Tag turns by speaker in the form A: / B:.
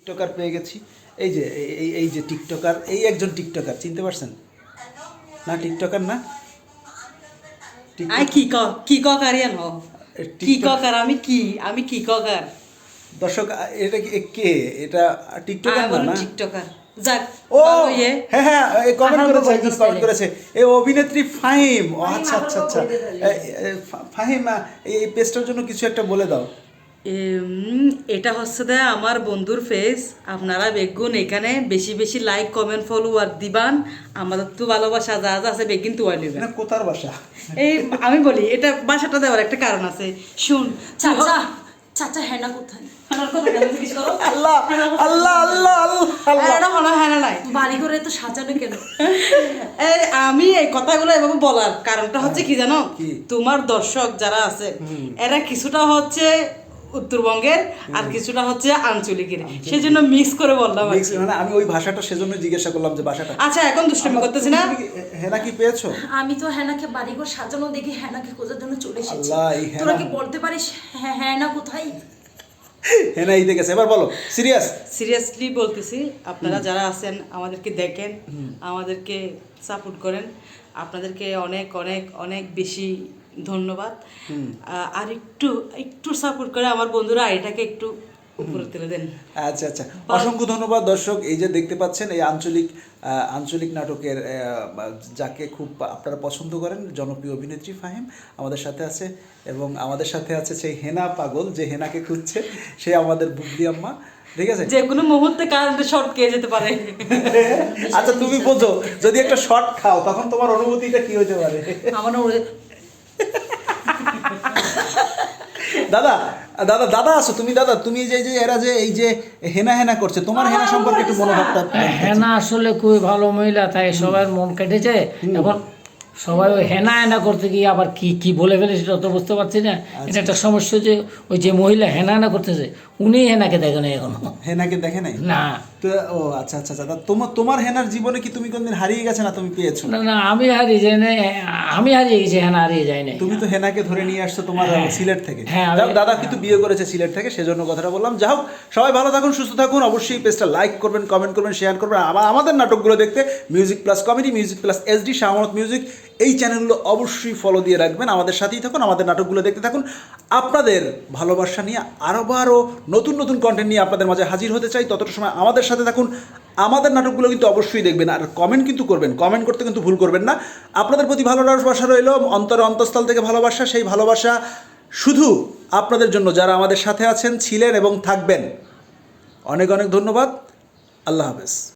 A: TikToker পেয়ে গেছি। এই যে টিকটকার, এই একজন টিকটকার চিনতে পারছেন না? টিকটকার না,
B: আই কি ককারিয়ান হ কি ককার আমি কি ককার
A: দর্শক এটা কে? এটা টিকটকার না না
B: টিকটকার যাক
A: ও হ্যাঁ হ্যাঁ কমেন্ট করেছে এই অভিনেত্রী ফাহিম। ও আচ্ছা আচ্ছা আচ্ছা ফাহিম, এই পেজটার জন্য কিছু একটা বলে দাও।
B: এটা হচ্ছে দে আমার বন্ধুর ফেস। আপনারা বেগুন এখানে বেশি বেশি লাইক কমেন্ট ফলোয়ার দিবান। আমাদের তো ভালোবাসা যা যা আছে বেগিন তো আইলিবেন।
A: না কোথার বাসা?
B: এই আমি বলি এটা বাসাটা দেওয়ার একটা কারণ আছে। শুন
C: চাচা চাচা হেনা কোথায়?
A: আল্লাহ আল্লাহ আল্লাহ আল্লাহ
C: বাড়ি করে তো সাজানো কেন?
B: আমি এই কথাগুলো এভাবে বলার কারণটা হচ্ছে কি জানো, তোমার দর্শক যারা আছে এরা কিছুটা হচ্ছে উত্তরবঙ্গের আর কিছুটা হচ্ছে আঞ্চলিকের, সেই জন্য মিক্স করে বললাম।
A: মানে আমি ওই ভাষাটা সেজন্য জিজ্ঞাসা করলাম যে ভাষাটা।
B: আচ্ছা এখন দুষ্টামি করতেছি না।
A: হেনা কি পেয়েছো?
C: আমি তো হেনাকে বাড়িঘর সাজানো দেখি হেনাকে খোঁজার জন্য চলে এসেছি।
A: আল্লাহ, এই হেনা-
C: তোরা কি বলতে পারিস হেনা কোথায়?
A: হেনা ঈদে গেছে। এবার বলো
B: সিরিয়াসলি বলতেছি, আপনারা যারা আছেন আমাদেরকে দেখেন, আমাদেরকে সাপোর্ট করেন, আপনাদেরকে অনেক অনেক অনেক বেশি ধন্যবাদ। আর একটু একটু সাপোর্ট করে আমার বন্ধুরা এটাকে একটু উপরে তুলে দেন।
A: আচ্ছা আচ্ছা, অসংখ্য ধন্যবাদ দর্শক। এই যে দেখতে পাচ্ছেন এই আঞ্চলিক নাটকের যাকে খুব আপনারা পছন্দ করেন, জনপ্রিয় অভিনেত্রী ফাহিম আমাদের সাথে আছে, এবং আমাদের সাথে আছে সেই হেনা পাগল যে হেনাকে খুঁজছে, সে আমাদের বুবলি আম্মা। ঠিক আছে,
B: যে কোনো মুহূর্তে কারেন্টের শর্ট খেয়ে যেতে পারে।
A: আচ্ছা তুমি বোঝো, যদি একটা শর্ট খাও তখন তোমার অনুভূতিটা কি হতে পারে?
C: আমার
A: দাদা দাদা দাদা আছো তুমি? দাদা তুমি যে এরা যে এই যে হেনা হেনা করছে, তোমার হেনা সম্পর্কে একটু মনোভাবটা।
D: হেনা আসলে খুবই ভালো মহিলা, তাই সবার মন কেটেছে। এখন সবাই ওই হেনা হেনা করতে গিয়ে আবার কি কি বলে ফেলে সেটা তো বুঝতে পারছি না। এটা একটা সমস্যা যে ওই যে মহিলা হেনা হেনা করতেছে উনি হেনাকে দেখে নাই এখনো।
A: হেনাকে দেখে নাই
D: না।
A: তো ও আচ্ছা আচ্ছা আচ্ছা, তোমার হেনার জীবনে কি তুমি কোনদিন হারিয়ে গেছে না তুমি পেয়েছো?
D: না না, আমি হারিয়ে যাই নাই, আমি হারিয়ে গেছি, হেনা হারিয়ে যায় নাই।
A: তুমি তো হেনাকে ধরে নিয়ে আসছো তোমার সিলেট থেকে।
D: হ্যাঁ,
A: দাদা কিন্তু বিয়ে করেছে সিলেট থেকে, সেজন্য কথাটা বললাম। যাই হোক, সবাই ভালো থাকুন, সুস্থ থাকুন। অবশ্যই পেজটা লাইক করবেন, কমেন্ট করবেন, শেয়ার করবেন। আমাদের নাটকগুলো দেখতে music plus comedy, music plus SD, শাহমত মিউজিক, এই চ্যানেলগুলো অবশ্যই ফলো দিয়ে রাখবেন। আমাদের সাথেই থাকুন, আমাদের নাটকগুলো দেখতে থাকুন। আপনাদের ভালোবাসা নিয়ে আরও নতুন নতুন কন্টেন্ট নিয়ে আপনাদের মাঝে হাজির হতে চাই। ততটা সময় আমাদের সাথে থাকুন, আমাদের নাটকগুলো কিন্তু অবশ্যই দেখবেন, আর কমেন্ট কিন্তু করবেন, কমেন্ট করতে কিন্তু ভুল করবেন না। আপনাদের প্রতি ভালোবাসা রইল, অন্তরস্থল থেকে ভালোবাসা। সেই ভালোবাসা শুধু আপনাদের জন্য যারা আমাদের সাথে আছেন, ছিলেন এবং থাকবেন। অনেক অনেক ধন্যবাদ। আল্লাহ হাফেজ।